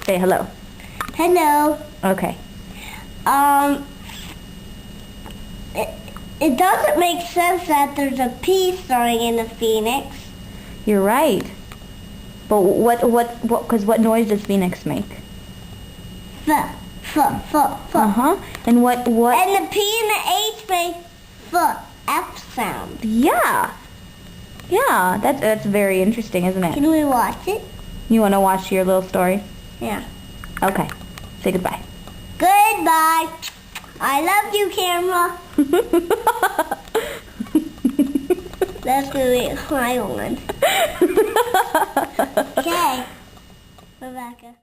Say hello. Hello. Okay. It doesn't make sense that there's a P starting in a phoenix. You're right. But what noise does phoenix make? F. Uh-huh. And what? And the P and the H make F sound. Yeah. Yeah, that's very interesting, isn't it? Can we watch it? You want to watch your little story? Yeah. Okay. Say goodbye. Goodbye. I love you, camera. That's really my one. Okay. Rebecca.